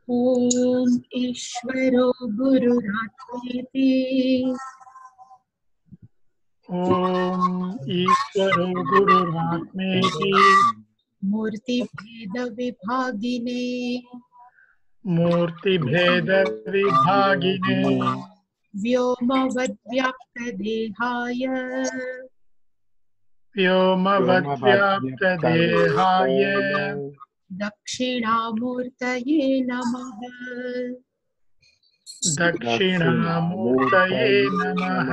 ओम ईश्वरो गुरुरात्मेति ओम ईश्वरो गुरुरात्मेति मूर्तिभेद विभागिने मूर्तिभेद विभागिने व्योमवद्व्याप्तदेहाय व्योमवद्व्याप्तदेहाय दक्षिणामूर्तये नमः। दक्षिणामूर्तये नमः।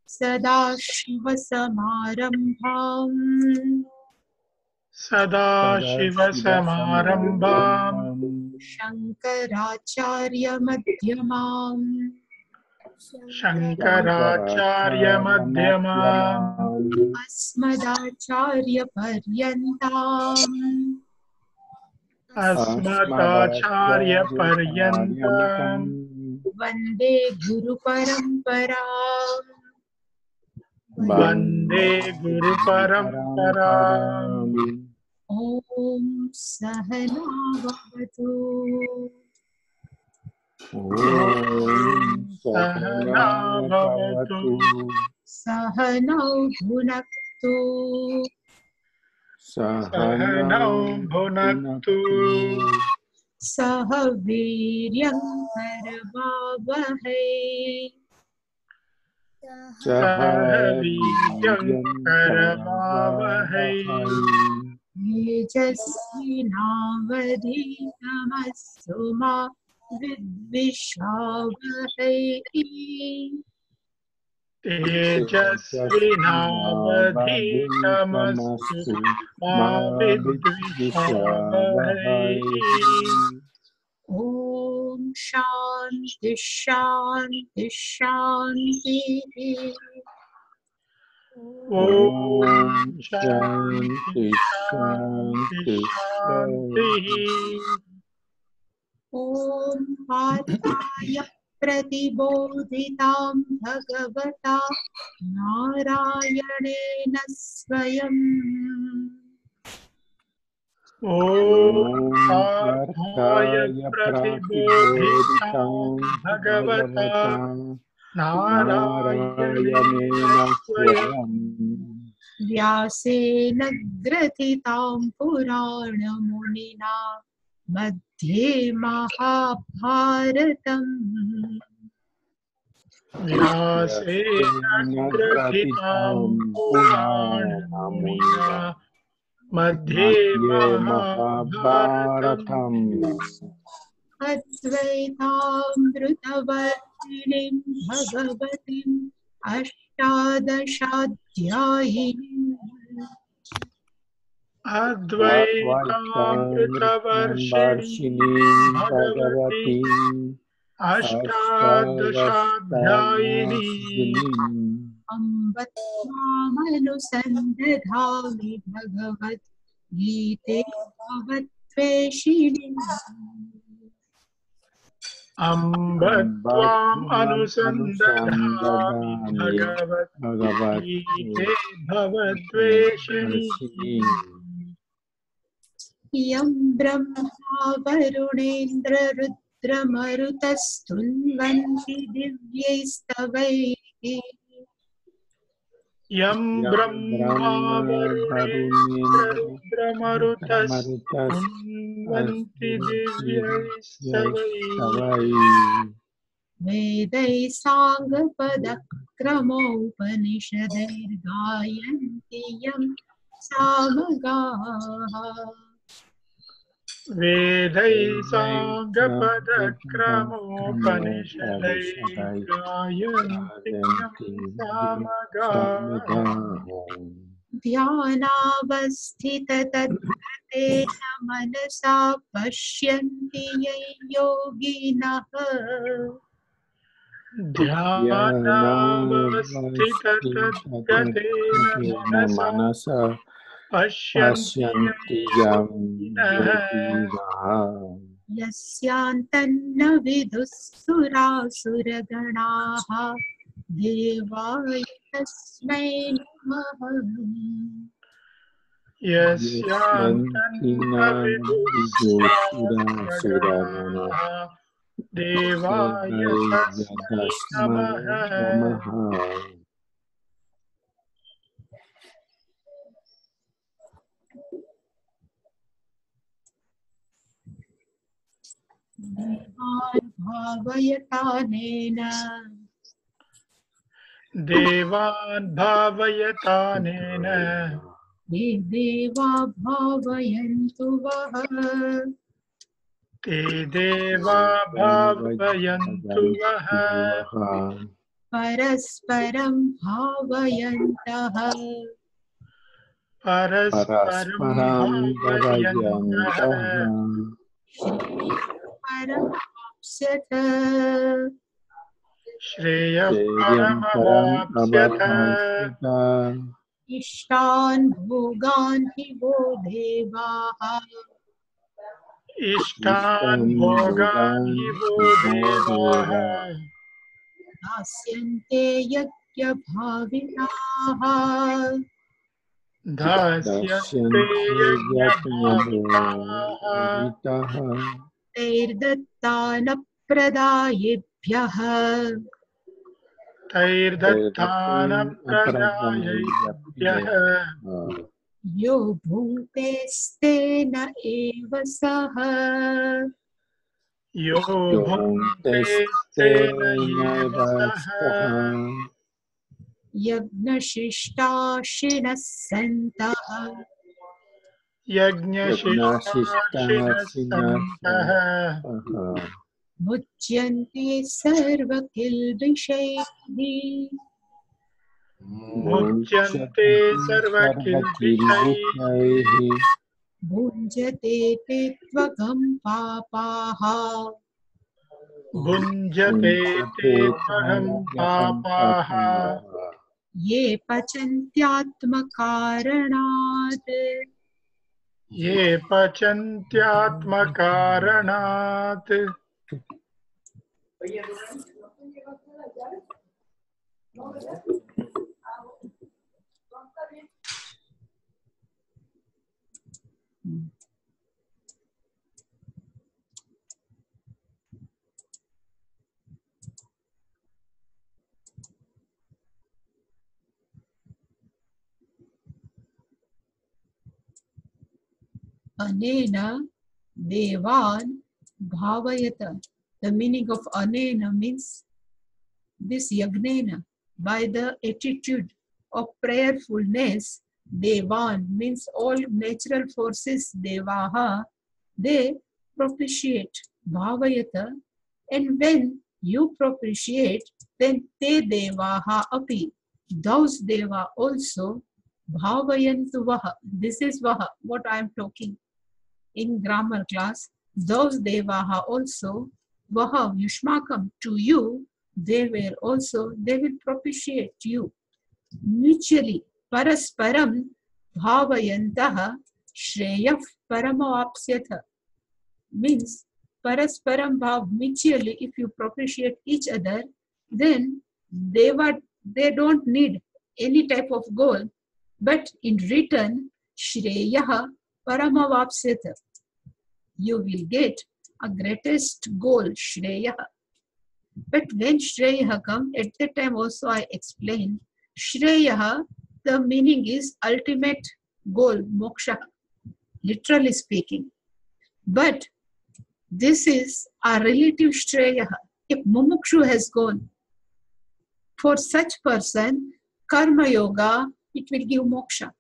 सदाशिवसमारम्भाम् सदाशिवसमारम्भाम् शङ्कराचार्यमध्यमाम् शङ्कराचार्यमध्यमाम् अस्मदाचार्यपर्यन्ताम् अस्मदाचार्यपर्यन्ताम् वन्दे गुरुपरम्पराम्। वन्दे गुरुपरम्पराम्। ॐ सहना भवतु सहना भवतु सहनौ भुनक्तु सहनौ भुनक्तु सह वीर्यं करवावहै सह वीर्यं करवावहै तेजस्विनावधीतमस्तु मा विद्विषावहै। तेजस्विनावधीतमस्तु मा विद्विषावहै। ॐ शान्ति शान्ति शान्तिः। ॐ शान्ति शान्ति शान्तिः। ॐ पार्थाय प्रतिबोधितां भगवता नारायणेन स्वयम्। ॐ पार्थाय प्रतिबोधितां भगवता नारायणेन स्वयम् व्यासेन ग्रथितां पुराणमुनिना मध्ये महाभारतम्। व्यासेन ग्रथितां पुराणमुनिना मध्ये महाभारतम्। अद्वैतामृतवर्षिणीं भगवतीम् अष्टादशाध्यायिनीम् अद्वैतामृतवर्षिणीं भगवतीम् अष्टादशाध्यायिनीम् अम्ब त्वामनुसन्दधामि भगवद्गीते भवद्वेषिणीम्। अम्ब त्वाम् अनुसन्दधामि भगवद्गीते भवद्वेषिणी। यं ब्रह्मा वरुणेन्द्ररुद्रमरुतस्तुन्वन्ति दिव्यैस्तवैः यं ब्रह्मा वरुणेन्द्ररुद्रमरुतस्तुन्वन्ति दिव्यैस्तवैः वेदैः साङ्गपदक्रमोपनिषदैर्गायन्ति यं सामगाः। वेदैः साङ्गपदक्रमोपनिषदैर्गायन्ति यं सामगाः। ध्यानावस्थिततद्गतेन मनसा पश्यन्ति ये योगिनः। ध्यानावस्थिततद्गतेन मनसा पश्यन्ति योगिनः। यस्यान्तन्न विदुःसुरासुरगणाः देवाय तस्मै नमः। यस्यांति न विदुषुरासुरगणाः देवाय तस्मै नमः। नमः। देवान् भावयतानेन देवान् भावयतानेन ये देवा भावयन्तु वः ते देवा भावयन्तु वः। परस्परं भावयन्तः परस्परं भावयन्तः परमाप्स्यथ श्रेयः श्रेयं परम् परमवाप्स्यथ। इष्टान् भोगान् हि वो देवाः इष्टान् भोगान् हि वो देवाः दास्यन्ते यज्ञभाविनाः दास्यन्ते यज्ञभाविताः तैर्दत्तानप्रदायेभ्यः तैर्दत्तानप्रदायैभ्यः यो भुङ्क्तेस्तेन एव सः यो भुङ्क्तेस्तेन एव सः यज्ञशिष्टाशिनः सन्तः यज्ञशिष्टाशिनः सन्तः मुच्यन्ते सर्वकिल्बिषैः मुच्यन्ते सर्वकिल्बिषैः भुञ्जते ते त्वगं पापाः भुञ्जते ते त्वगं पापाः ये पचन्त्यात्मकारणात् ये पचन्त्यात्मकारणात् Anena devan bhavayata. The meaning of anena means this yagnena. By the attitude of prayerfulness, devan means all natural forces, devaha, they propitiate bhavayata. And when you propitiate, then te devaha api. Those deva also bhavayantu vaha. This is vaha, what I am talking in grammar class. Those devaha also vaha yushmakam, to you, they will propitiate you mutually. Parasparam bhavayantaha shreyah paramavapsyatha means parasparam bhav, mutually. If you propitiate each other, then they don't need any type of goal, but in return shreyah paramavapsyatha, you will get a greatest goal, Shreya. But when Shreya comes, at that time also I explained, Shreya, the meaning is ultimate goal, moksha, literally speaking. But this is a relative Shreya. If mumukshu has gone, for such person, karma yoga, it will give moksha.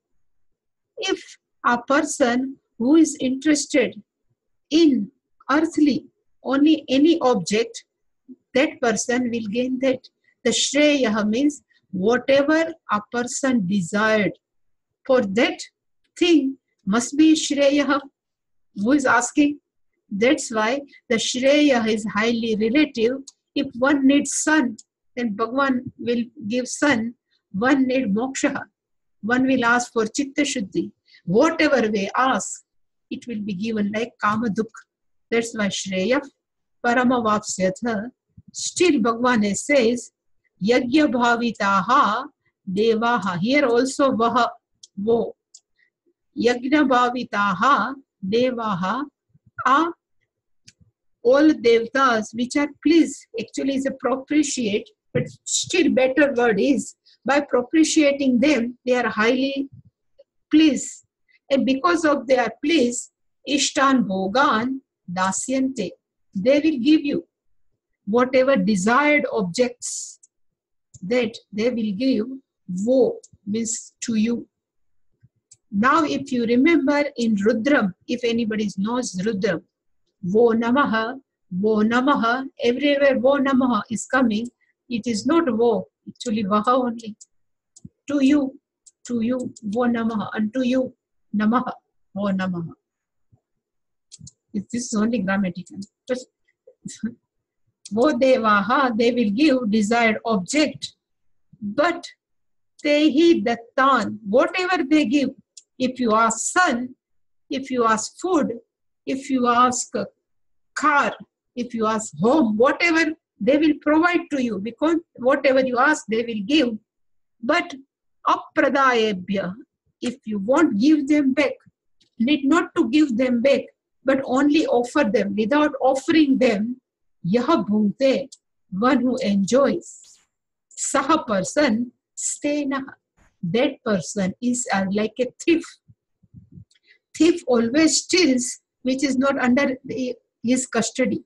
If a person who is interested in earthly, only any object, that person will gain that. The Shreya means whatever a person desired, for that thing must be Shreya. Who is asking? That's why the Shreya is highly relative. If one needs sun, then Bhagavan will give sun. One needs moksha. One will ask for chitta shuddhi. Whatever we ask, it will be given like kama dukha. That's why Shreya paramavapsyatha. Still Bhagavan says, yajna bhavitaha devaha. Here also vaha, wo. Yagna bhavitaha devaha are all devtas which are pleased. Actually is a propitiate, but still better word is by propitiating them, they are highly pleased. And because of their please, ishtan bhogan dasyante, they will give you whatever desired objects that they will give. Wo means to you. Now if you remember in Rudram, if anybody knows Rudram, Wo Namaha, everywhere Wo Namaha is coming, it is not Wo, actually Vaha only. To you, Wo Namaha, unto you, Namaha, Wo Namaha. This is only grammatical. Just Wo Devaha, they will give desired object, but Tehi Dattan, whatever they give, if you ask sun, if you ask food, if you ask car, if you ask home, whatever, they will provide to you, because whatever you ask, they will give. But apradayebhya, if you won't give them back, need not to give them back, but only offer them. Without offering them, yaha bhunte, one who enjoys. Saha person, stenaha, that person is like a thief. Thief always steals which is not under his custody.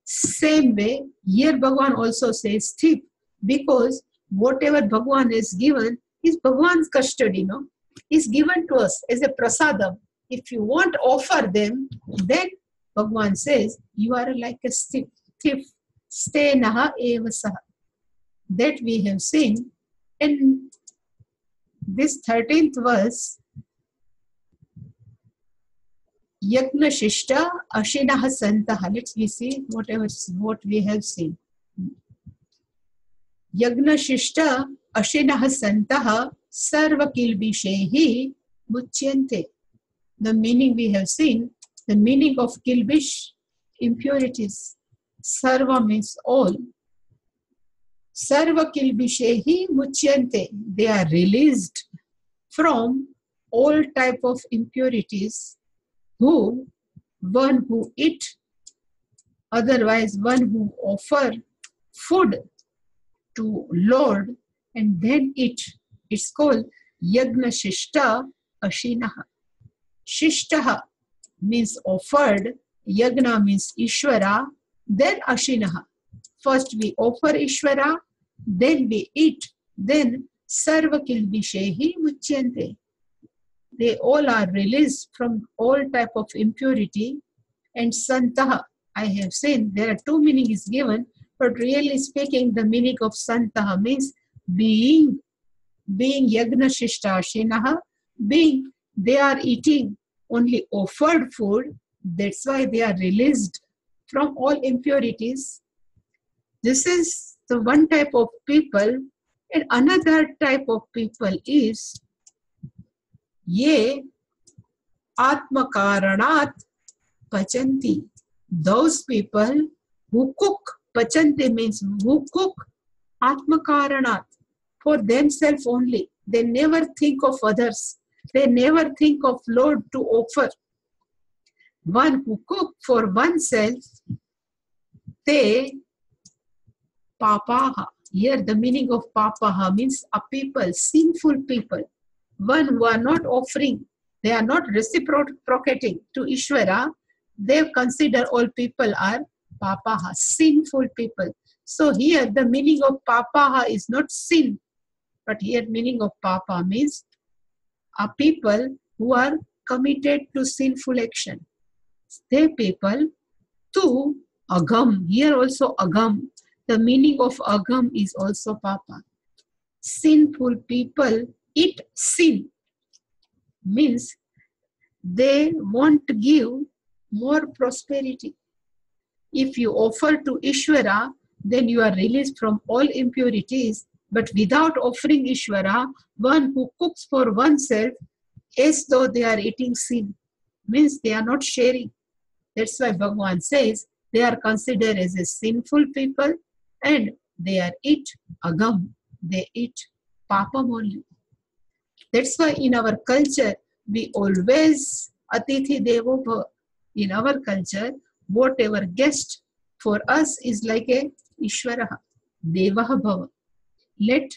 Same way, here Bhagavan also says thief, because whatever Bhagavan is given is Bhagavan's custody, no? Is given to us as a prasadam. If you won't offer them, then Bhagavan says you are like a thief. Stenaha eva saha. That we have seen. And this 13th verse, Yagna Shishta Ashinaha Santaha. Let's see what we have seen. Yagna Shishta Ashinaha Santaha Sarva Kilbishehi Muchyante. The meaning we have seen, the meaning of Kilbish, impurities. Sarva means all. Sarva Kilbishehi Muchyante. They are released from all type of impurities. Who? One who eat, otherwise one who offer food to Lord and then eat. It's called Yagna Shishta Ashinaha. Shishtaha means offered, Yagna means Ishvara, then Ashinaha. First we offer Ishvara, then we eat, then Sarva Kilbishehi Muchyante. They all are released from all type of impurity. And Santaha, I have seen there are two meanings given, but really speaking, the meaning of Santaha means being Yagna Shishta Ashinaha, being they are eating only offered food. That's why they are released from all impurities. This is the one type of people. And another type of people is Ye Atma Karanat Pachanti. Those people who cook, Pachanti means who cook Atma Karanat, for themselves only. They never think of others. They never think of Lord to offer. One who cook for oneself, they papaha. Here the meaning of papaha means a people, sinful people. One who are not offering, they are not reciprocating to Ishvara, they consider all people are papaha, sinful people. So here the meaning of papaha is not sin, but here meaning of papa means a people who are committed to sinful action. They people to agam. Here also agam. The meaning of agam is also papa. Sinful people eat sin. Means they want to give more prosperity. If you offer to Ishvara, then you are released from all impurities. But without offering Ishvara, one who cooks for oneself, as though they are eating sin, means they are not sharing. That's why Bhagavan says they are considered as a sinful people and they are eat agam. They eat papam only. That's why in our culture, we always Atithi Devo Bhava. In our culture, whatever guest for us is like a Ishvaraha, Devaha Bhava. Let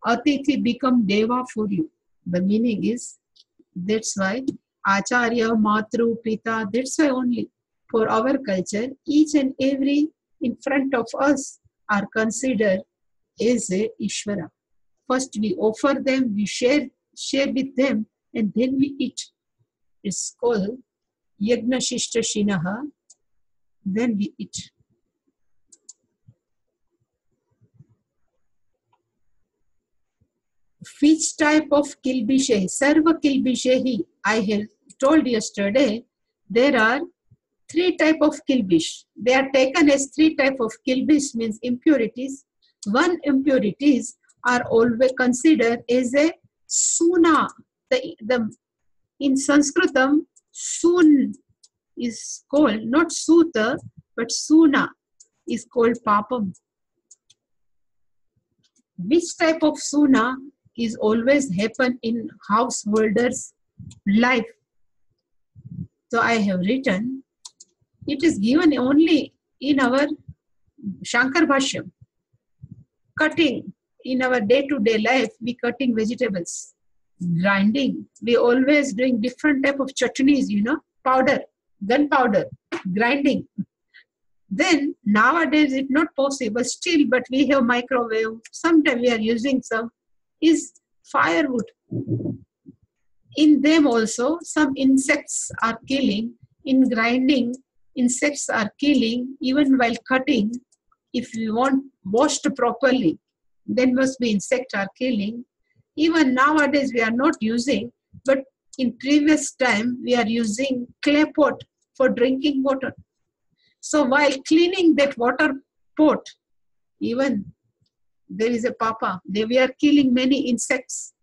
Atithi become Deva for you. The meaning is, that's why Acharya, Matru, Pita, that's why only for our culture, each and every in front of us are considered as a Ishvara. First we offer them, we share with them, and then we eat. It's called Yagna Shishta Shinaha, then we eat. Which type of kilbishe? Sarva kilbishehi. I have told yesterday, there are 3 types of kilbish. They are taken as 3 types of kilbish, means impurities. One impurities are always considered as a suna. In Sanskritam, sun is called, not suta, but suna is called papam. Which type of suna is always happen in householders' life? So I have written, it is given only in our Shankar Bhashyam. Cutting, in our day-to-day life, we cutting vegetables. Grinding, we always doing different type of chutneys, powder, gunpowder, grinding. Then nowadays it's not possible still, but we have microwave. Sometimes we are using some, is firewood. In them also, some insects are killing. In grinding, insects are killing. Even while cutting, if we want washed properly, then must be insects are killing. Even nowadays we are not using, but in previous time we are using clay pot for drinking water. So while cleaning that water pot, even there is a papa, we are killing many insects.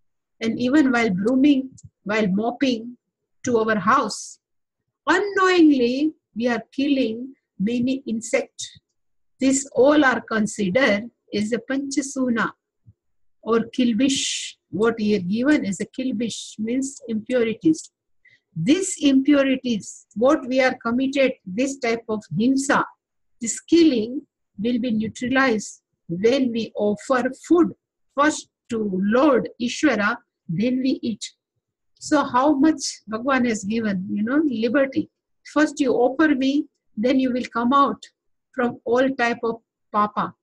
And even while brooming, while mopping to our house, unknowingly we are killing many insects. These all are considered as a panchasuna or kilbish. What here given is a kilbish, means impurities. These impurities, what we are committed, this type of himsa, this killing will be neutralized when we offer food first to Lord Ishvara, then we eat. So how much Bhagavan has given, liberty. First you offer me, then you will come out from all type of papa.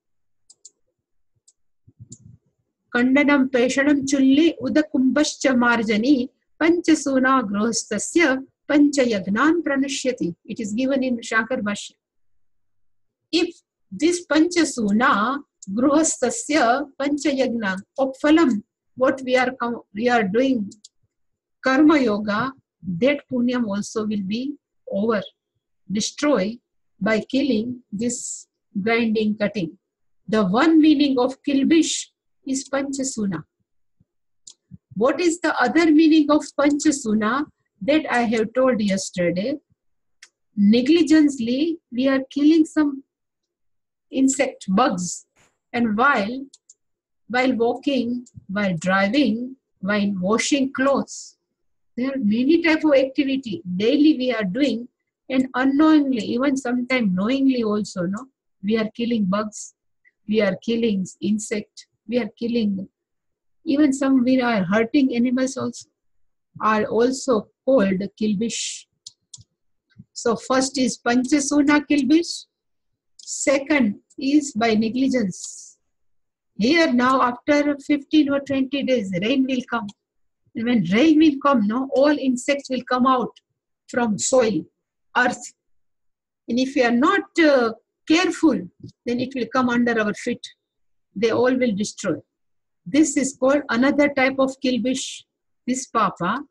Kandanam Peshanam Chulli Udakumbascha Marjani Panchasuna Grostasya Panchayagnan Pranashyati. It is given in Shankar Bhashya. If this Panchasuna Grostasya Panchayagna of Phalam, what we are doing, Karma Yoga, that punyam also will be over, destroyed by killing this grinding, cutting. The one meaning of kilbish is Panchasuna. What is the other meaning of Panchasuna? That I have told yesterday. Negligently, we are killing some insect, bugs. And while walking, while driving, while washing clothes, there are many types of activity. Daily we are doing, and unknowingly, even sometimes knowingly also, we are killing bugs, we are killing insect, we are killing, even some we are hurting animals also, are also called kilbish. So first is Panchasuna kilbish, second is by negligence. Here now after 15 or 20 days, rain will come. And when rain will come, all insects will come out from soil, earth. And if we are not careful, then it will come under our feet. They all will destroy. This is called another type of kilbish, this papa.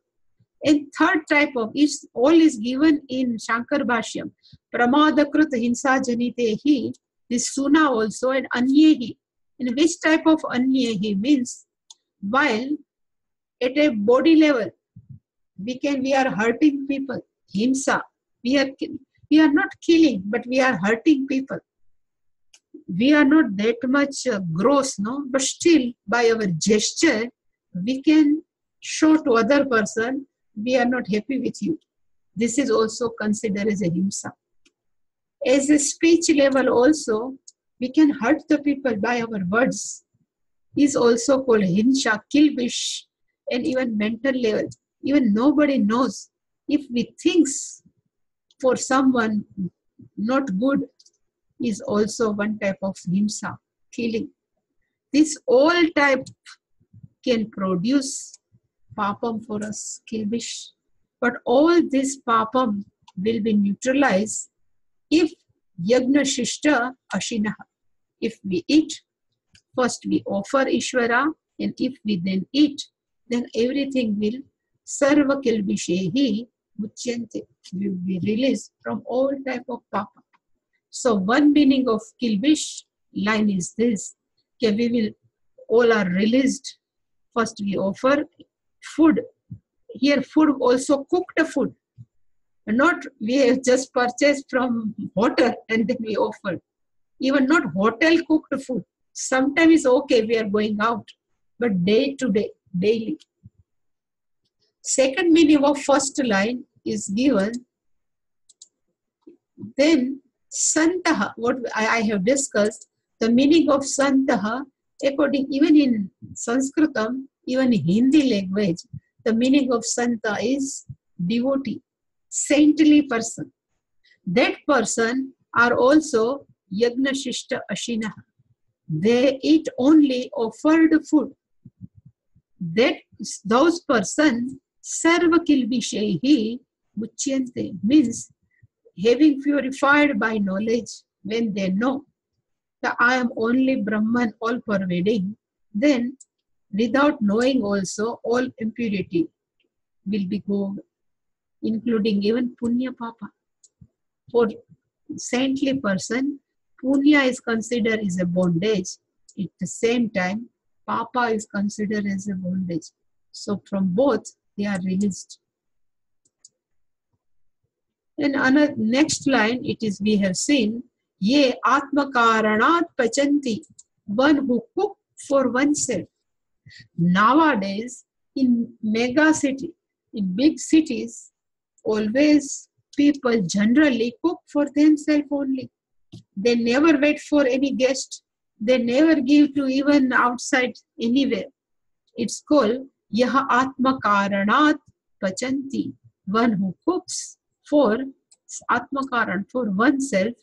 And third type of, all is given in Shankar Bhashyam. Pramadakrit hinsa janitehi, this suna also, and anyehi. And which type of anyehi means, while at a body level, we are hurting people. Himsa. We are not killing, but we are hurting people. We are not that much gross, but still by our gesture, we can show to other person we are not happy with you. This is also considered as a himsa. As a speech level also, we can hurt the people by our words. Is also called himsa, kilbish, and even mental level. Even nobody knows if we think for someone not good is also one type of himsa, killing. This all type can produce papam for us, kilbish. But all this papam will be neutralized if yagna shishta ashinaha. If we eat, first we offer Ishvara, and if we then eat, then everything will sarva kilbishehi muchyante, will be released from all type of papa. So one meaning of kilbish line is this, okay, we will all are released. First we offer food. Here food also cooked food. Not we have just purchased from hotel and then we offer. Even not hotel cooked food. Sometimes it's okay, we are going out, but day to day, daily. Second meaning of first line is given. Then santaha, what I have discussed, the meaning of santaha, according even in Sanskritam, even in Hindi language, the meaning of santa is devotee, saintly person. That person are also yagna shishta ashinaha. They eat only offered food. That those persons sarva kilbishehi muchyante, means having purified by knowledge, when they know that I am only Brahman, all pervading, then without knowing also all impurity will be gone, including even punya papa. For saintly person, punya is considered as a bondage. At the same time, papa is considered as a bondage. So from both, they are released. And another next line, it is we have seen, ye atma karanat pachanti, one who cook for oneself. Nowadays, in mega city, in big cities, always people generally cook for themselves only. They never wait for any guest. They never give to even outside anywhere. It's called yaha atma karanat pachanti, one who cooks for atma karan, for oneself,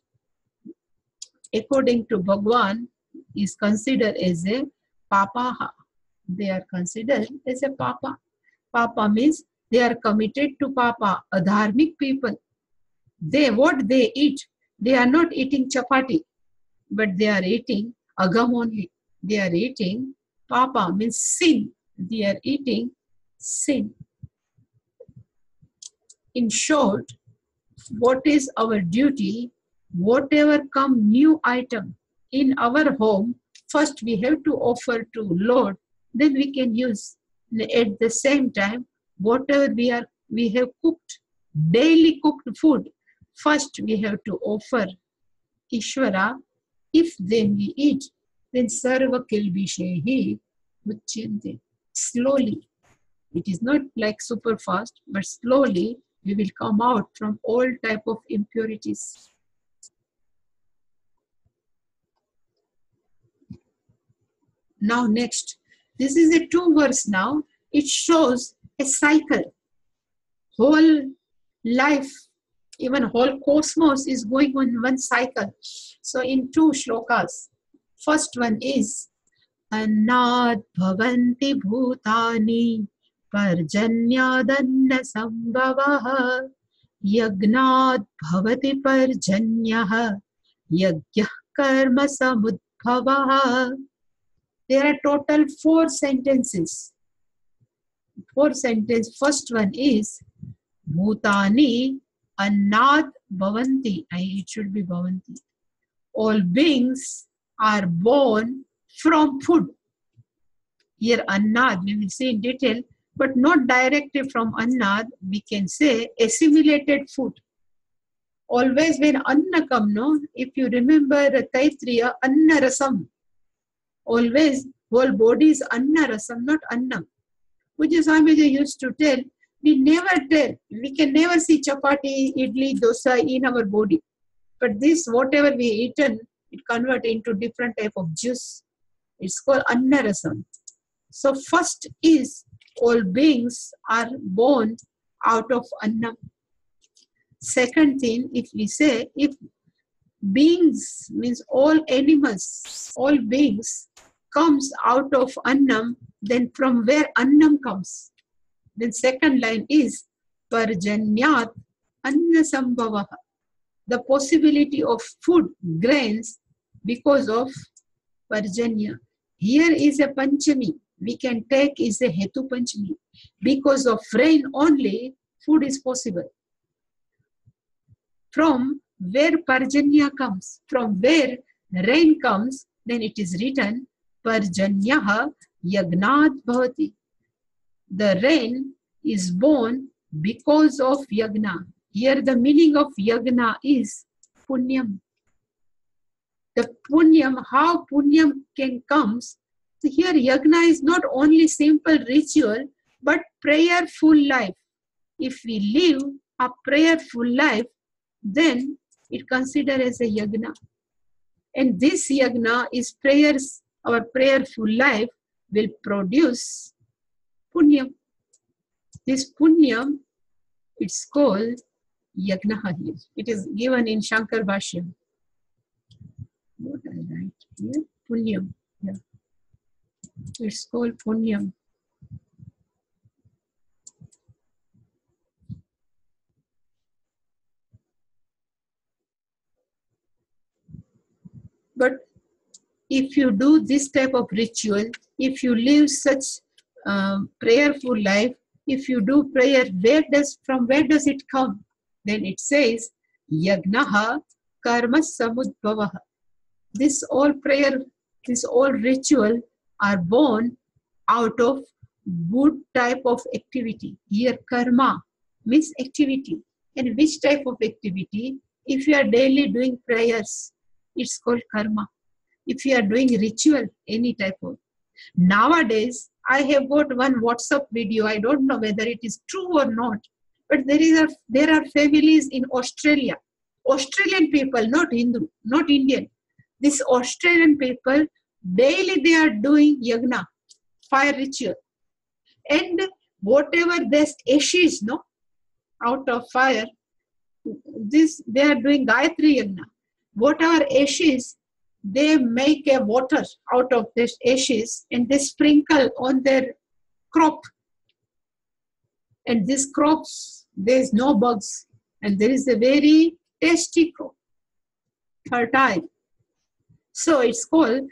according to Bhagwan, is considered as a papaha. They are considered as a papa. Papa means they are committed to papa, adharmic people. They, what they eat, they are not eating chapati, but they are eating agam only. They are eating papa, means sin. They are eating sin. In short, what is our duty? Whatever come new item in our home, first we have to offer to Lord, then we can use. At the same time, whatever we have cooked, daily cooked food, first we have to offer Ishvara. If then we eat, then sarva kilbishehi muchyante. Slowly, it is not like super fast, but slowly we will come out from all type of impurities. Now next, this is a 2 verse now. It shows a cycle. Whole life, even whole cosmos is going on one cycle. So in 2 shlokas, first one is Annad bhavanti bhutani parjanyadanna sambhavaha yagnad bhavati parjanyaha yagyah karma samudbhavaha. There are total 4 sentences. 4 sentences. First one is Bhutani Annad Bhavanti. It should be Bhavanti. All beings are born from food. Here Annad, we will see in detail, but not directly from Annad. We can say assimilated food. Always when Anna come, no? If you remember Taitriya, Anna Rasam. Always whole body is Anna Rasam, not Annam. Which is Swamiji used to tell, We can never see chapati, idli, dosa in our body. But this, whatever we eaten, it convert into different type of juice. It's called annarasam. So first is all beings are born out of annam. Second thing, if we say, if beings means all animals, all beings comes out of annam, then from where annam comes? Then second line is parjanyat annasambhavaha. The possibility of food, grains, because of parjanya. Here is a panchami. We can take is a hetu panchami. Because of rain only, food is possible. From where parjanya comes, from where rain comes, then it is written parjanyaha yagnat bhavati. The rain is born because of yagna. Here the meaning of yagna is punyam. The punyam, how punyam can come. So here yagna is not only simple ritual, but prayerful life. If we live a prayerful life, then it considered as a yagna. And this yagna is prayers, our prayerful life will produce punyam. This punyam, it's called yagna here. It is given in Shankar Bhashyam. What I write here? Punyam. Yeah. It's called punyam. But if you do this type of ritual, if you live such prayerful life, if you do prayer, from where does it come? Then it says, yagnaha karma samudbhavaha. This all prayer, this all ritual are born out of good type of activity. Here karma means activity. And which type of activity? If you are daily doing prayers, it's called karma. If you are doing ritual, any type of. Nowadays, I have got one WhatsApp video. I don't know whether it is true or not, but there are families in Australia. Australian people, not Hindu, not Indian. These Australian people, daily they are doing yagna, fire ritual. And whatever there's ashes, no, out of fire, they are doing Gayatri yagna. Whatever ashes, they make a water out of this ashes and they sprinkle on their crop. And these crops, there is no bugs. And there is a very tasty crop, fertile. So it's called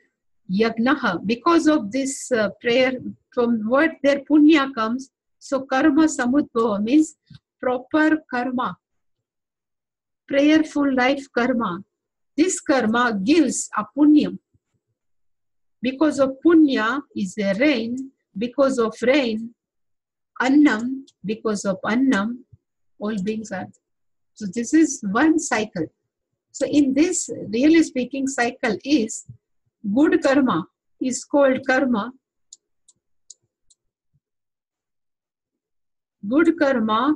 yagnaha. Because of this prayer, from what their punya comes, so karma samudbhava means proper karma, prayerful life karma. This karma gives a punyam. Because of punya is a rain. Because of rain, annam. Because of annam, all beings are. So this is one cycle. So in this, really speaking, cycle is good karma is called karma. Good karma,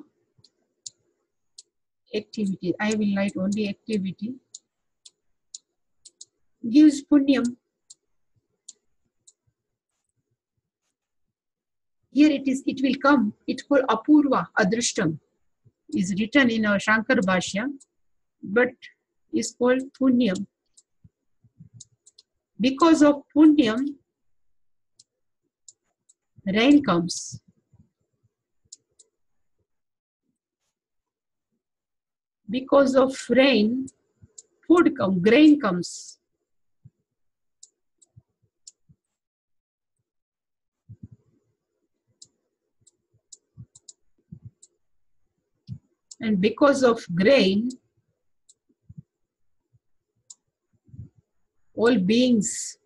activity. I will write only activity. Gives punyam. Here it will come. It's called apurva, adrishtam. Is written in our Shankar Bhashya, but is called punyam. Because of punyam, rain comes. Because of rain, food comes, grain comes. And because of grain, all beings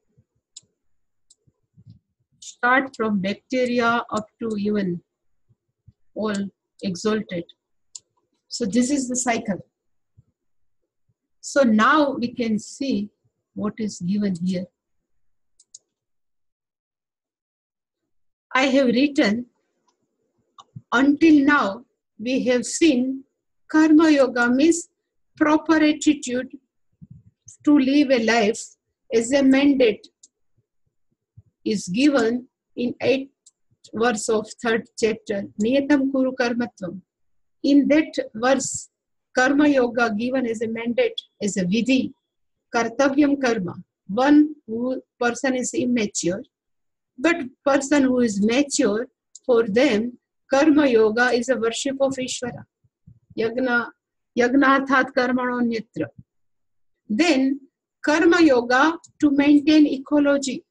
start from bacteria up to even all exalted. So this is the cycle. So now we can see what is given here. I have written until now we have seen karma yoga means proper attitude to live a life as a mandate is given in 8th verse of 3rd chapter, Niyatam Kuru Karmatvam. In that verse, karma yoga given as a mandate, as a vidhi, kartavyam karma. One person is immature, but person who is mature, for them, karma yoga is a worship of Ishvara. Yagnathat karmano nyatra. Then, karma yoga to maintain ecology.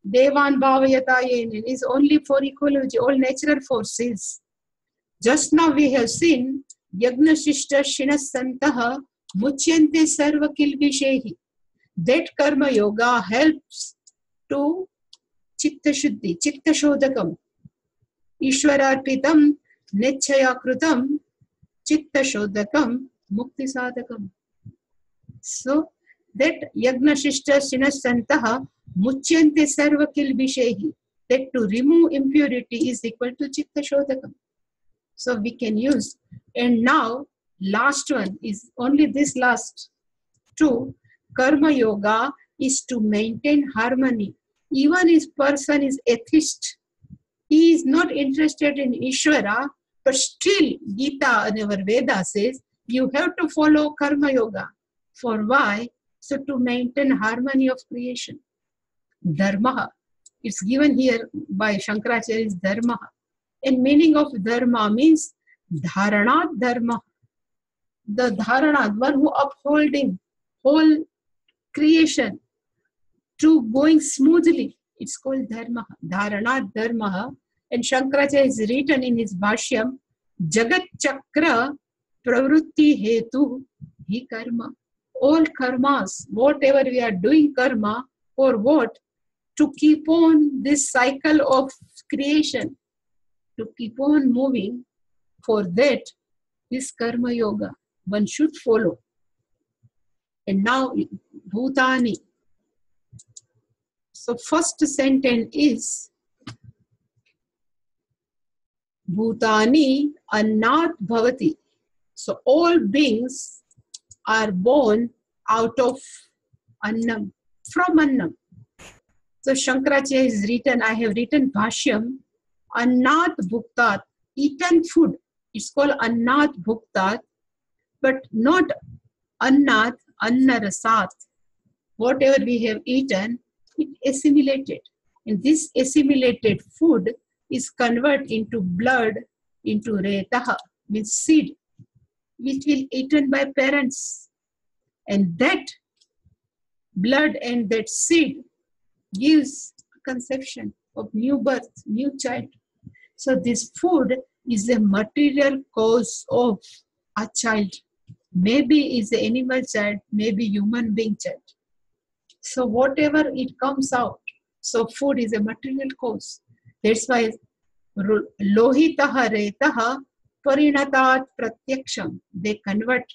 Devan bhavayatayenin is only for ecology, all natural forces. Just now we have seen Yagna Shishta Shinasantaha Muchyante Sarva Kilvishehi. That karma yoga helps to Chitta Shuddhi, Chitta Shodakam. Ishwararpitam Nechaya Krutam Chitta Shodakam Mukti Sadakam. So that Yagna Shishta Shinasantaha Muchyante Sarva Kilvishehi. That to remove impurity is equal to Chitta Shodakam. So we can use. And now, last one is only this last two. Karma yoga is to maintain harmony. Even if person is atheist, he is not interested in Ishvara, but still Gita and our Veda says, you have to follow karma yoga. For why? So to maintain harmony of creation. Dharma. It's given here by Shankaracharya is dharma. And meaning of dharma means dharanat dharma. The dharanat, one who upholding whole creation to going smoothly. It's called dharma. Dharanat dharma. And Shankaracharya is written in his Bhashyam, Jagat Chakra Pravrutti Hetu Hi Karma. All karmas, whatever we are doing karma, for what? To keep on this cycle of creation. To keep on moving, for that, this karma yoga, one should follow. And now, Bhutani. So, first sentence is, Bhutani annat bhavati. So, all beings are born out of annam, from annam. So, Shankaracharya is written, I have written Bhashyam, Annat Bhuktat, eaten food. It's called Annat Bhuktat, but not Annat, Annarasat. Whatever we have eaten, it assimilated. And this assimilated food is converted into blood, into retaha, means seed, which will be eaten by parents. And that blood and that seed gives conception of new birth, new child. So this food is a material cause of a child. Maybe is an animal child, maybe human being child. So whatever it comes out, so food is a material cause. That's why lohitaha retaha parinatat pratyaksham. They convert,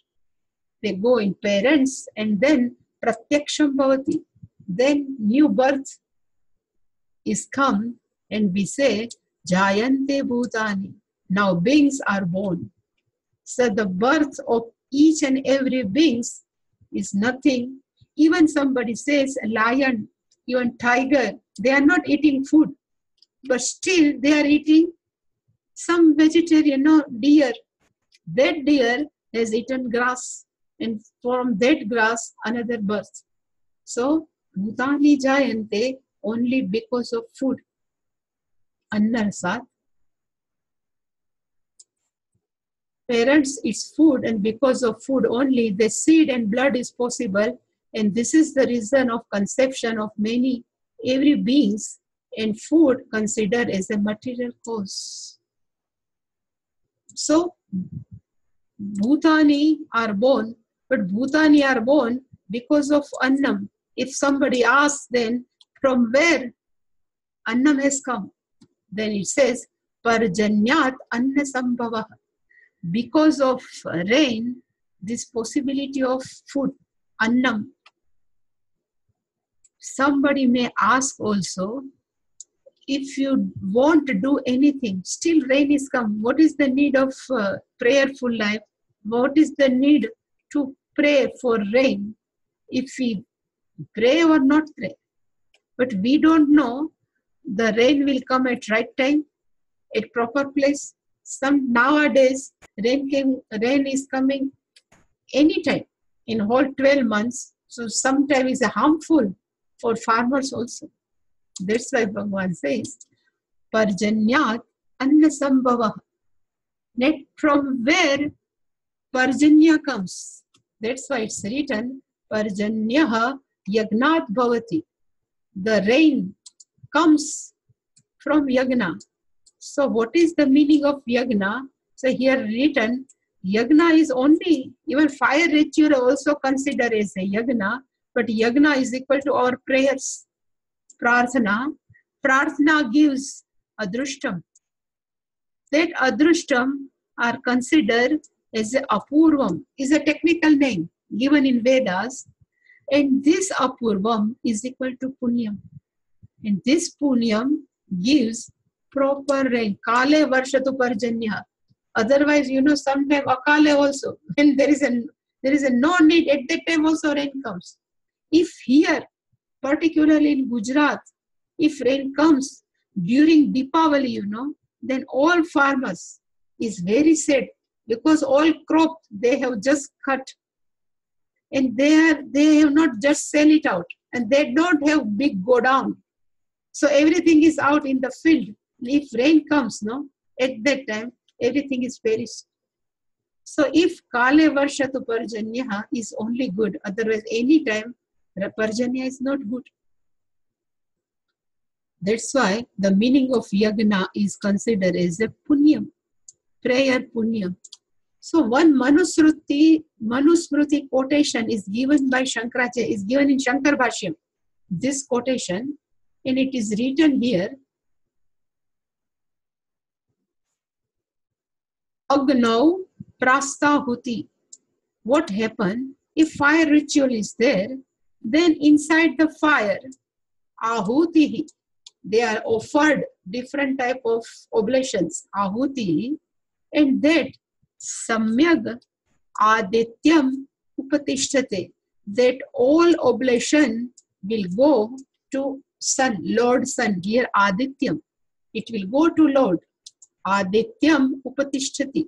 they go in parents and then pratyaksham bhavati. Then new birth is come and we say Jayante Bhutani. Now beings are born. So the birth of each and every beings is nothing. Even somebody says a lion, even tiger, they are not eating food, but still they are eating some vegetarian, no, deer. That deer has eaten grass, and from that grass another birth. So Bhutani Jayante only because of food. Annarasat. Parents, it's food, and because of food only, the seed and blood is possible. And this is the reason of conception of many, every beings, and food considered as a material cause. So, Bhutani are born, but Bhutani are born because of Annam. If somebody asks then, from where Annam has come? Then it says, Parjanyat Anna Sambhava. Because of rain, this possibility of food, Annam. Somebody may ask also, if you want to do anything, still rain is come. What is the need of prayerful life? What is the need to pray for rain if we pray or not pray? But we don't know the rain will come at right time, at proper place. Some nowadays rain is coming anytime in whole 12 months. So sometimes it's harmful for farmers also. That's why Bhagavan says, Parjanyat Anna Sambhava. Net from where Parjanya comes. That's why it's written, Parjanyaha Yagnat Bhavati. The rain comes from Yagna. So what is the meaning of Yagna? So here written, Yagna is only, even fire ritual also considered as a Yagna, but Yagna is equal to our prayers. Prarthana. Prarthana gives Adrushtam. That Adrushtam are considered as a Apurvam, is a technical name given in Vedas. And this Apurvam is equal to Punyam. And this Punyam gives proper rain. Kale Varshatu Parjanya. Otherwise, sometimes Akale also. And there is a no need, at that time also rain comes. If here, particularly in Gujarat, if rain comes during Deepavali, then all farmers is very sad because all crop they have just cut. And they have not just sell it out. And they don't have big go down. So everything is out in the field. If rain comes, at that time, everything is perished. So if Kale Varshatu Parjanya is only good, otherwise any time Parjanya is not good. That's why the meaning of Yagna is considered as a Punyam, prayer Punyam. So one Manusmriti quotation is given by Shankaracharya, is given in Shankar Bhashyam. This quotation, and it is written here, Agnau Prastahuti. What happened? If fire ritual is there, then inside the fire, Ahutihi, they are offered different type of oblations, Ahuti, and that Samyag Adityam Upatishtate, that all oblation will go to Sun, Lord Sun, here Adityam. It will go to Lord. Adityam Upatishtati.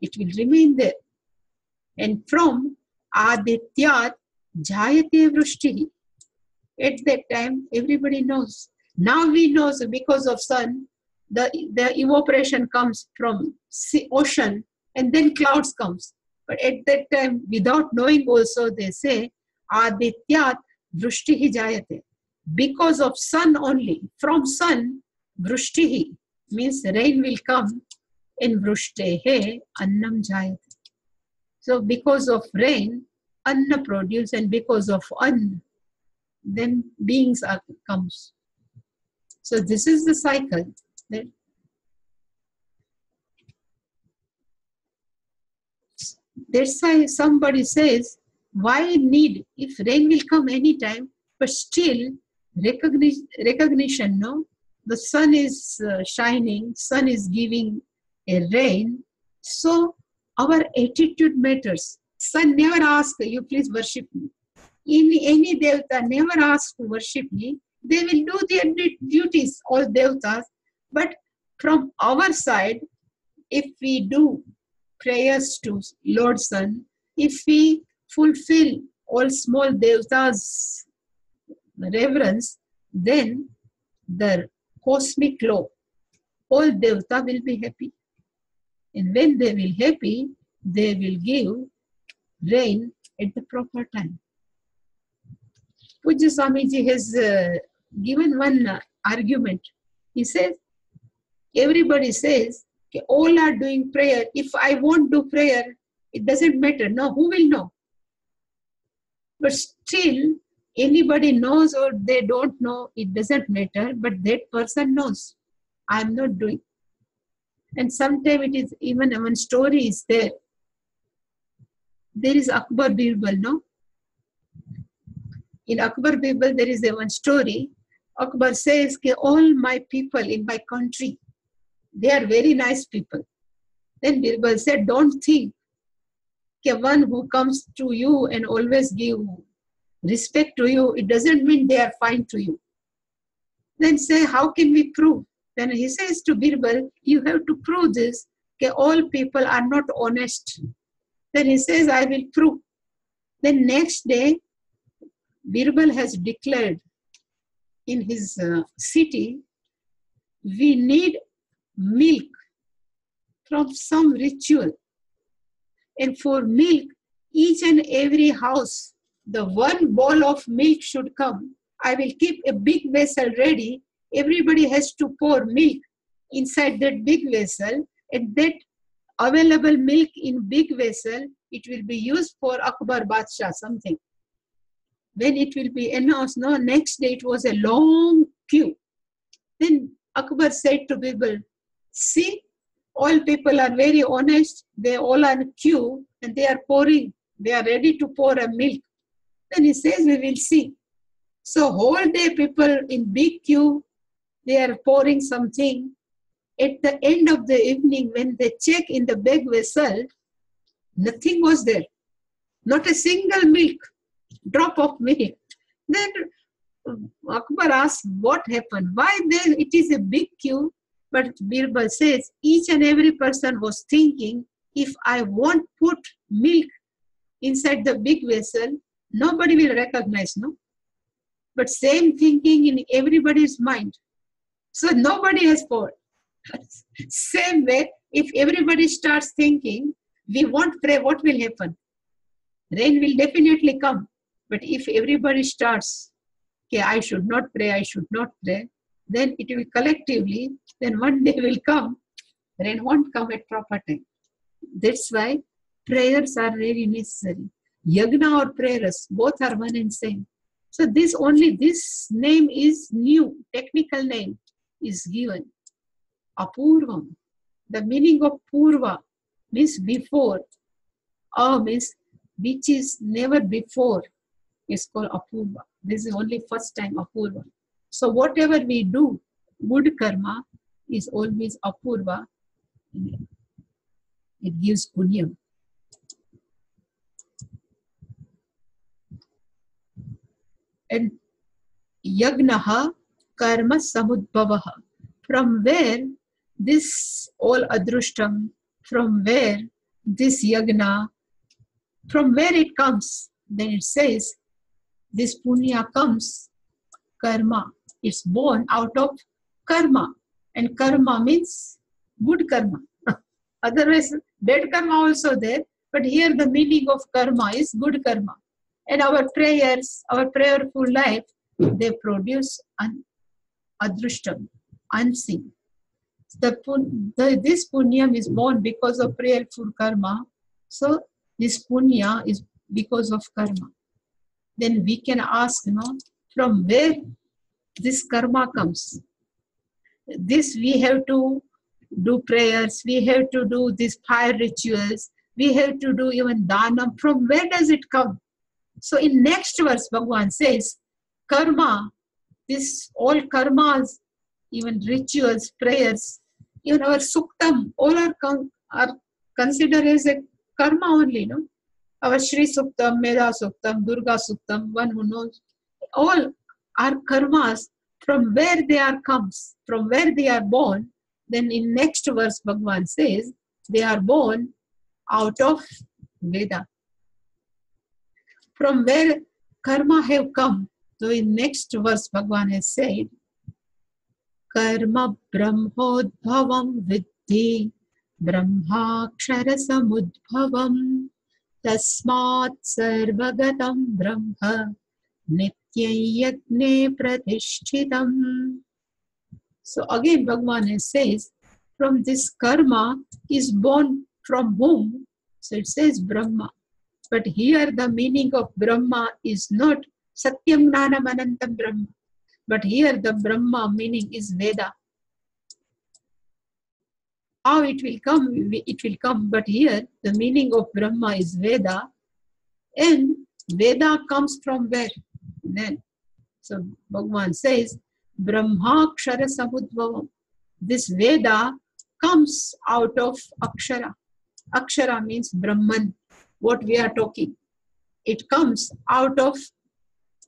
It will remain there. And from Adityat Jayate Vrishtihi. At that time, everybody knows. Now we know, so because of sun, the evaporation comes from ocean and then clouds comes. But at that time, without knowing also, they say, Adityat Vrishtihi Jayate. Because of sun only, from sun, Vrishtihi means rain will come, and Vrushtehe Annam Jayate. So because of rain, Anna produce, and because of Anna, then beings comes. So this is the cycle. That's why somebody says, why need, if rain will come anytime, but still recognition, no? The sun is shining, sun is giving a rain. So our attitude matters. Sun never asks, you please worship me. Any devata never asks to worship me. They will do their duties, all devatas. But from our side, if we do prayers to Lord Sun, if we fulfill all small devatas' reverence, then the cosmic law, all devata will be happy. And when they will happy, they will give rain at the proper time. Pujya Swamiji has given one argument. He says, everybody says, okay, all are doing prayer. If I won't do prayer, it doesn't matter. No, who will know? But still, anybody knows or they don't know, it doesn't matter. But that person knows, I am not doing. And sometimes it is even one story is there. There is Akbar Birbal, no? In Akbar Birbal, there is one story. Akbar says, all my people in my country, they are very nice people. Then Birbal said, don't think one who comes to you and always give respect to you, it doesn't mean they are fine to you. Then say, how can we prove? Then he says to Birbal, you have to prove this, all people are not honest. Then he says, I will prove. Then next day, Birbal has declared in his city, we need milk from some ritual. And for milk, each and every house, the one bowl of milk should come. I will keep a big vessel ready. Everybody has to pour milk inside that big vessel. And that available milk in big vessel, it will be used for Akbar Badshah, something. When it will be announced, no, next day it was a long queue. Then Akbar said to Birbal, see, all people are very honest. They all are in queue and they are pouring. They are ready to pour a milk. Then he says, we will see. So whole day people in big queue, they are pouring something. At the end of the evening, when they check in the big vessel, nothing was there. Not a single milk, drop of milk. Then Akbar asked, what happened? Why there? It is a big queue. But Birbal says, each and every person was thinking, if I won't put milk inside the big vessel, nobody will recognize, no? But same thinking in everybody's mind. So nobody has poured. Same way, if everybody starts thinking, we won't pray, what will happen? Rain will definitely come. But if everybody starts, okay, I should not pray, then it will collectively, then one day will come, rain won't come at proper time. That's why prayers are very necessary. Yagna or prayers, both are one and same. So this name is new, technical name is given. Apurvam. The meaning of purva means before. Means which is never before is called apurva. This is only first time apurva. So whatever we do, good karma is always apurva. It gives punyam. And yagnaha karma samudbhavaha. From where this all adrushtam, from where this yagna, from where it comes, then it says this punya comes, karma. It's born out of karma. And karma means good karma. Otherwise, bad karma also there. But here the meaning of karma is good karma. And our prayers, our prayerful life, they produce adrushtam, unseen. This punyam is born because of prayerful karma. So this punya is because of karma. Then we can ask, from where this karma comes. This we have to do prayers, we have to do these fire rituals, we have to do even dhanam. From where does it come? So in next verse, Bhagavan says, karma, this all karmas, even rituals, prayers, even our suktam, all are considered as a karma only, no? Our Shri Suktam, Meda Suktam, Durga Suktam, one who knows, all are karmas. From where they are comes, from where they are born, then in next verse Bhagavan says, they are born out of Veda. From where karma have come, so in next verse Bhagavan has said, karma brahmodbhavam viddhi brahmakshara samudbhavam tasmat sarvagatam brahma nityayagne pratishchitam. So again Bhagavan says, from this karma is born from whom? So it says Brahma. But here the meaning of Brahma is not Satyam Gnanam Anantam Brahma. But here the Brahma meaning is Veda. How it will come? It will come. But here the meaning of Brahma is Veda. And Veda comes from where? Then. So Bhagavan says, Brahmakshara samudbhavam. This Veda comes out of Akshara. Akshara means Brahman, what we are talking. It comes out of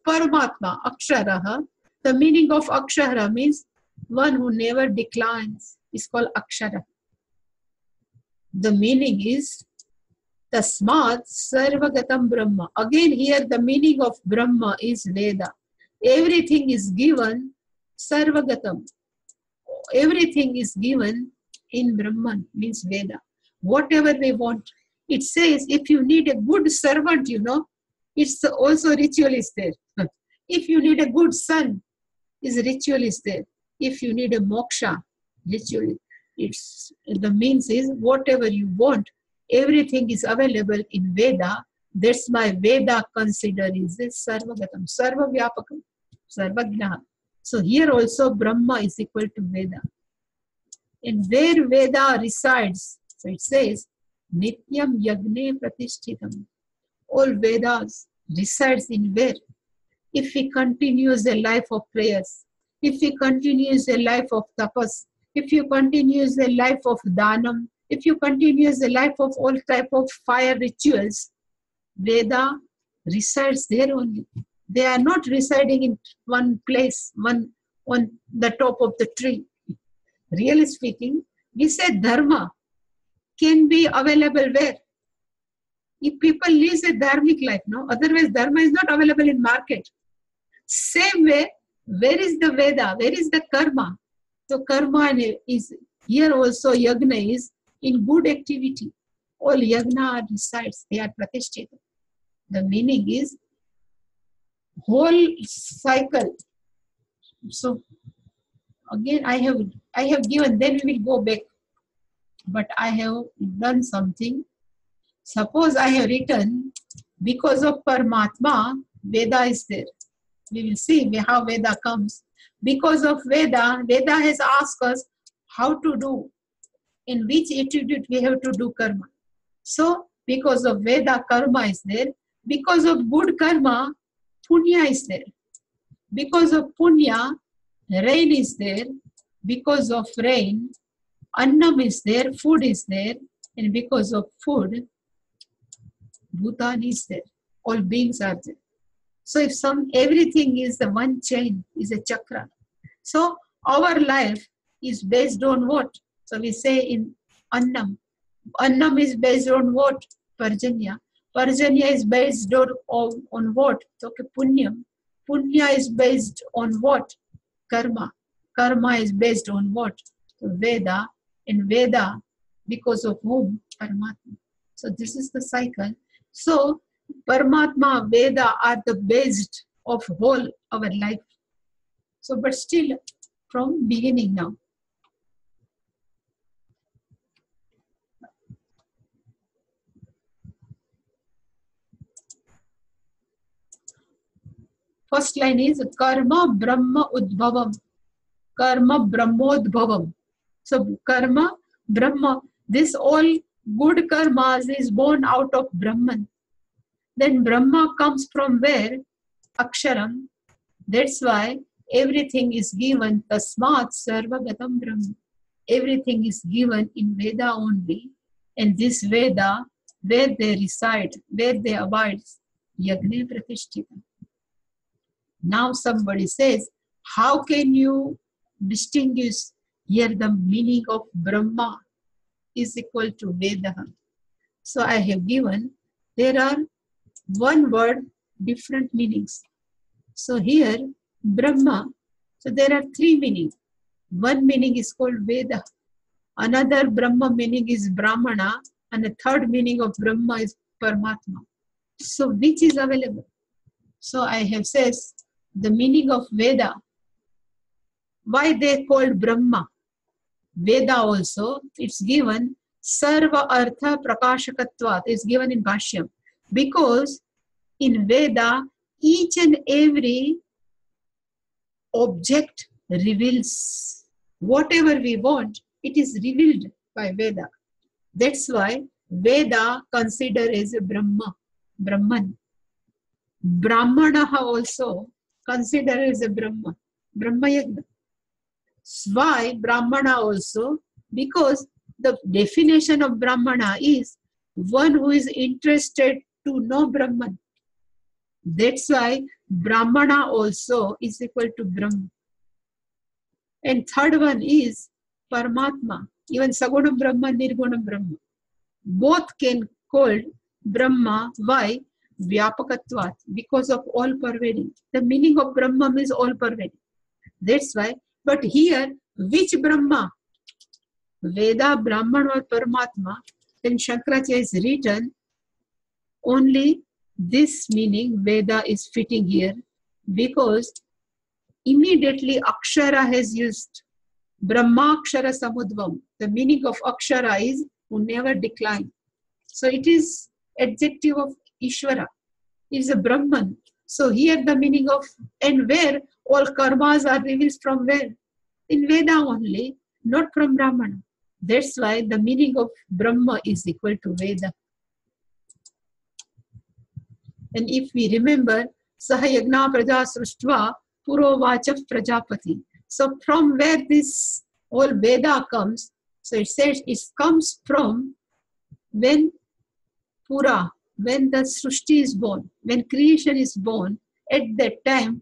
Paramatma, Aksharaha. The meaning of Akshara means one who never declines. Is called Akshara. The meaning is Tasmat Sarvagatam Brahma. Again here the meaning of Brahma is Veda. Everything is given Sarvagatam. Everything is given in Brahman, means Veda. Whatever we want. It says if you need a good servant, it's also ritual is there. If you need a good son, is ritual is there. If you need a moksha, ritual, it's the means is whatever you want, everything is available in Veda. That's why Veda consider is a Sarvagatam, Sarvavyapakam, Sarvajna. So here also Brahma is equal to Veda. And where Veda resides, so it says, Nityam Yagne Pratishthitam. All Vedas resides in where? If he continues a life of prayers, if he continues a life of tapas, if you continues a life of dhanam, if you continues a life of all type of fire rituals, Veda resides there only. They are not residing in one place, one on the top of the tree. Really speaking, we say dharma can be available where? If people live a dharmic life, no? Otherwise dharma is not available in market. Same way, where is the Veda? Where is the karma? So karma is, here also yagna is in good activity. All yagna resides, they are pratishtita. The meaning is whole cycle. So again I have given, then we will go back. But I have done something. Suppose I have written, because of Paramatma, Veda is there. We will see how Veda comes. Because of Veda, Veda has asked us how to do, in which attitude we have to do karma. So, because of Veda, karma is there. Because of good karma, punya is there. Because of punya, rain is there. Because of rain, annam is there, food is there. And because of food, Bhutan is there. All beings are there. So if everything is the one chain, is a chakra. So our life is based on what? So we say in Annam. Annam is based on what? Parjanya. Parjanya is based on what? Okay, Punyam. Punya is based on what? Karma. Karma is based on what? So Veda. And Veda, because of whom? Paramatma. So this is the cycle. So Paramatma, Veda are the base of whole our life. So but still from beginning now. First line is Karma Brahma Udbhavam. Karma Brahmodbhavam. So Karma, Brahma, this all good karmas is born out of Brahman. Then Brahma comes from where? Aksharam. That's why everything is given Tasmat Sarvagatam Brahma. Everything is given in Veda only. And this Veda, where they reside, where they abide, Yagne Pratishtita. Now somebody says, how can you distinguish here the meaning of Brahma is equal to Veda? So I have given, there are one word, different meanings. So here, Brahma, so there are three meanings. One meaning is called Veda. Another Brahma meaning is Brahmana. And the third meaning of Brahma is Paramatma. So which is available? So I have says, the meaning of Veda, why they called Brahma? Veda also, it's given Sarva Artha Prakashakatvat, it's given in Bhashyam. Because in Veda, each and every object reveals whatever we want, it is revealed by Veda. That's why Veda considered as a Brahman. Brahmanaha also considered as a Brahma. Brahma Yagna. Why Brahmana also? Because the definition of Brahmana is one who is interested to know Brahman. That's why Brahmana also is equal to Brahma. And third one is Paramatma. Even Sagunam Brahma, Nirgunam Brahma. Both can called Brahma. Why? Vyapakatvat. Because of all pervading. The meaning of Brahma means all pervading. That's why. But here, which Brahma? Veda, Brahman or Paramatma? Then Shankaracharya is written only this meaning Veda is fitting here because immediately Akshara has used Brahmakshara Samudvam. The meaning of Akshara is who never decline. So it is adjective of Ishvara. It is a Brahman. So here the meaning of, and where all karmas are revealed from where? In Veda only, not from Brahmana. That's why the meaning of Brahma is equal to Veda. And if we remember, Sahayagna Praja Sruštva Purovacha Prajapati. So from where this whole Veda comes, so it says it comes from when Pura, when the Srushti is born, when creation is born, at that time,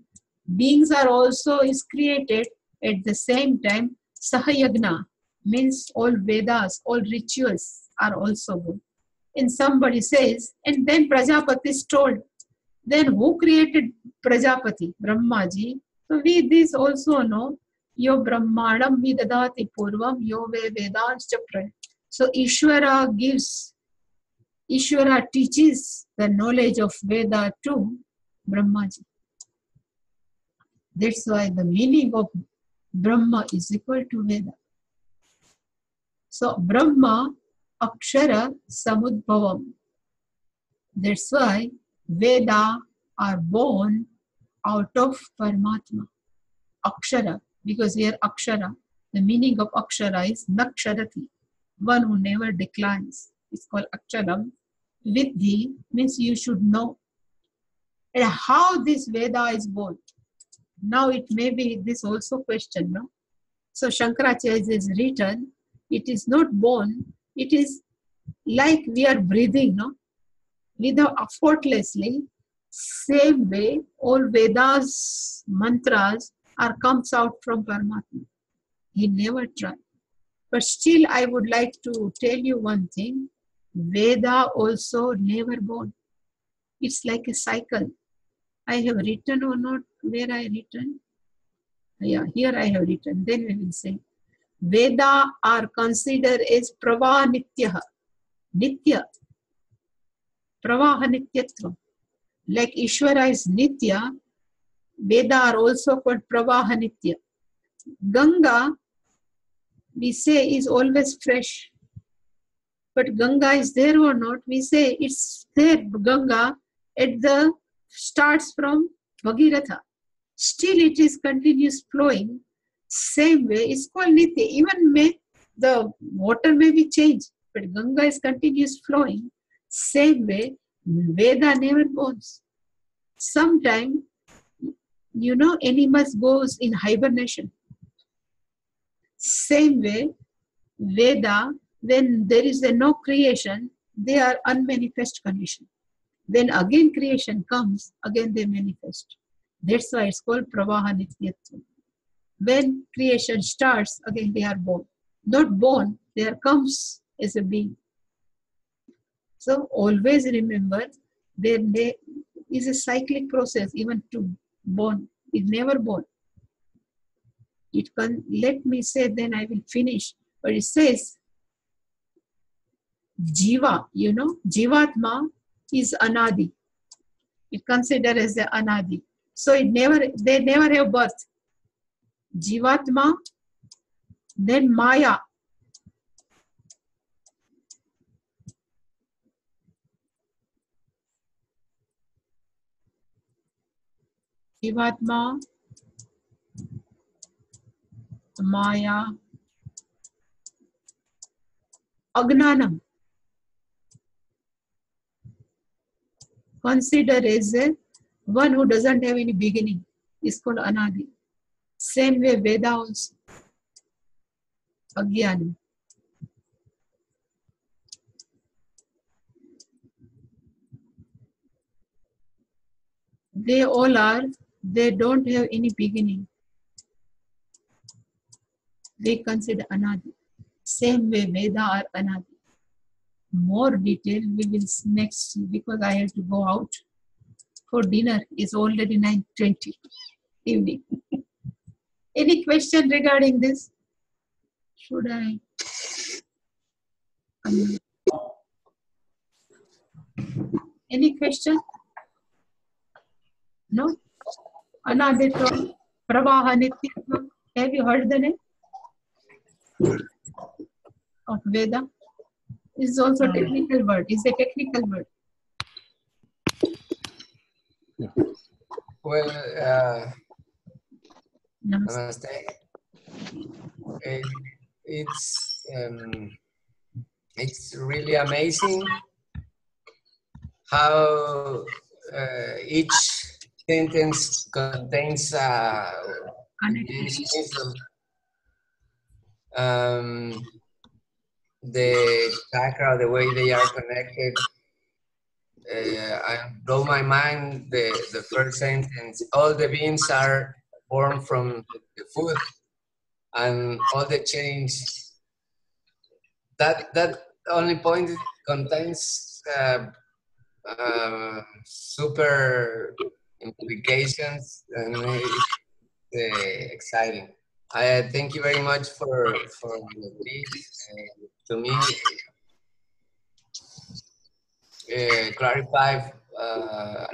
beings are also is created at the same time. Sahayagna means all Vedas, all rituals are also born. And somebody says, and then Prajapati is told, then who created Prajapati? Brahmaji. So we this also know, yo Brahmanam vidadati purvam, yo ve Vedanscha pra. So Ishvara teaches the knowledge of Veda to Brahmaji. That's why the meaning of Brahma is equal to Veda. So Brahma Akshara Samudbhavam. That's why Veda are born out of Paramatma. Akshara, because here Akshara, the meaning of Akshara is Naksharati, one who never declines. It's called Aksharam. Vidhi means you should know. And how this Veda is born? Now it may be this also question, no? So Shankaracharya is written, it is not born, it is like we are breathing, no? Without effortlessly, same way all Vedas, mantras are comes out from Paramatma. He never tried. But still I would like to tell you one thing. Veda also never born. It's like a cycle. I have written or not, where I written? Yeah, here I have written. Then we will say. Veda are considered as Pravaha Nityaha. Nitya. Pravaha Nityatva. Like Ishvara is Nitya, Veda are also called Pravaha Nitya. Ganga, we say, is always fresh. But Ganga is there or not, we say it's there. Ganga at the starts from Bhagiratha. Still it is continuous flowing. Same way, it's called Nitya. Even the water may be changed, but Ganga is continuous flowing. Same way, Veda never borns. Sometime, animals goes in hibernation. Same way, Veda, when there is no creation, they are unmanifest condition. Then again creation comes, again they manifest. That's why it's called Pravaha Nityatva. When creation starts, again they are born. Not born, there comes as a being. So always remember, there is a cyclic process even to born. It's never born. It can, let me say, then I will finish. But it says, Jiva, Jivatma is Anadi. It considered as the Anadi. So they never have birth. Jivatma, then Maya. Jivatma, Maya, Agnanam. Consider as one who doesn't have any beginning. It's called Anadi. Same way Veda also. Agyana. They all are, they don't have any beginning. They consider Anadi. Same way Veda are Anadi. More detail we will next see because I have to go out for dinner. It's already 9:20 evening. Any question regarding this? Should I? Any question? No? Anaditva, Pravaha Nityatva. Have you heard the name of Veda? It's also a technical word. It's a technical word. Well, Namaste. namaste. It's really amazing how each sentence contains this wisdom. The chakra, the way they are connected. I blow my mind. The first sentence: all the beings are born from the food, and all the change. That only point contains super implications, and it's exciting. I thank you very much for this. To me, clarify a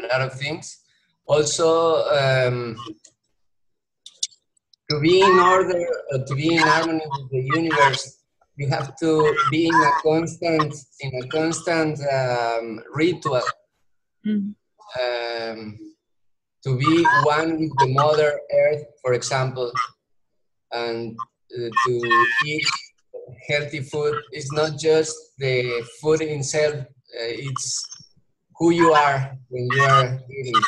lot of things. Also, to be in order, to be in harmony with the universe, you have to be in a constant ritual. To be one with the Mother Earth, for example, and to eat healthy food is not just the food itself, it's who you are when you are eating.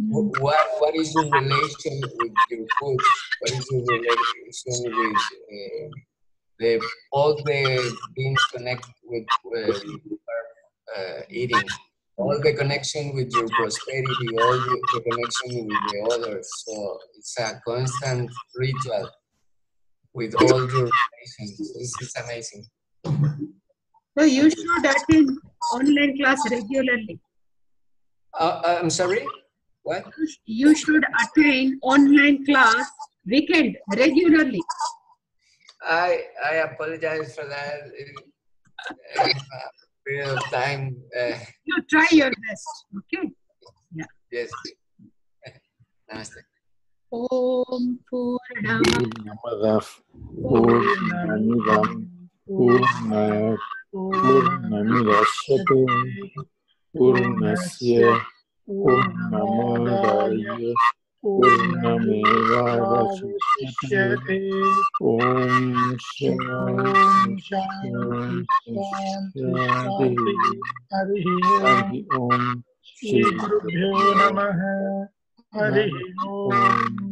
What is your relation with your food? What is your relation with all the beings connected with eating? All the connection with your prosperity, all the connection with the others. So it's a constant ritual with all your relations. It's amazing. So you should attend online class regularly. I'm sorry? What? You should attend online class weekend regularly. I apologize for that. Period of time. You try your best. Okay. Yeah. Yes. Namaste. Om Purnamada Purnamadav Purnamidam Purnayat Purnamidashyate Purnasya Purnamadaya Purnamevavasishyate Om Shanti Om Shri Gurubhyo Namaha. Hari Om.